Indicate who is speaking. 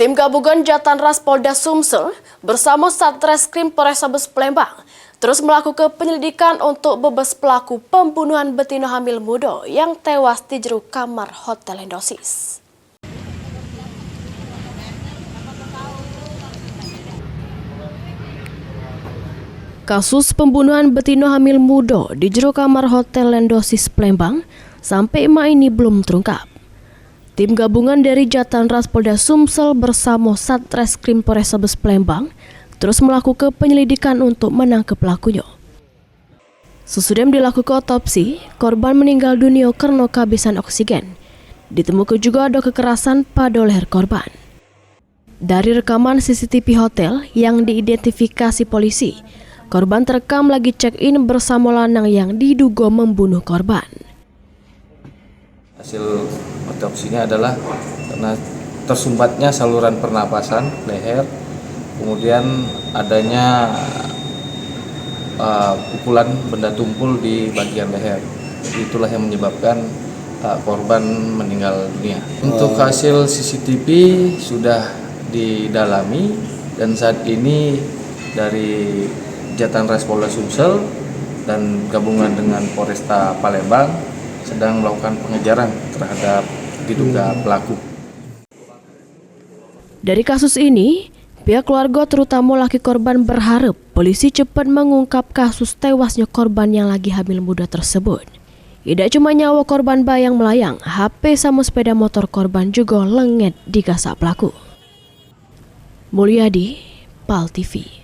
Speaker 1: Tim gabungan Jatanras Polda Sumsel bersama Satreskrim Polrestabes Palembang terus melakukan penyelidikan untuk bebas pelaku pembunuhan betina hamil muda yang tewas di jero kamar Hotel Endosis. Kasus pembunuhan betina hamil muda di jero kamar Hotel Endosis Palembang sampai ini belum terungkap. Tim gabungan dari Jatanras Polda Sumsel bersama Satreskrim Polrestabes Palembang terus melakukan penyelidikan untuk menangkap pelakunya. Sesudah dilakukan otopsi, korban meninggal dunia karena kehabisan oksigen. Ditemukan juga ada kekerasan pada leher korban. Dari rekaman CCTV hotel yang diidentifikasi polisi, korban terekam lagi check-in bersama lanang yang diduga membunuh korban.
Speaker 2: Hasil otopsinya adalah karena tersumbatnya saluran pernapasan leher, kemudian adanya pukulan benda tumpul di bagian leher. Itulah yang menyebabkan korban meninggal dunia. Untuk hasil CCTV sudah didalami dan saat ini dari Jatanras Polda Sumsel dan gabungan dengan Polresta Palembang sedang melakukan pengejaran terhadap diduga pelaku.
Speaker 1: Dari kasus ini, pihak keluarga terutama laki korban berharap polisi cepat mengungkap kasus tewasnya korban yang lagi hamil muda tersebut. Tidak cuma nyawa korban bayang melayang, HP sama sepeda motor korban juga lengket digasak pelaku. Mulyadi, PAL TV.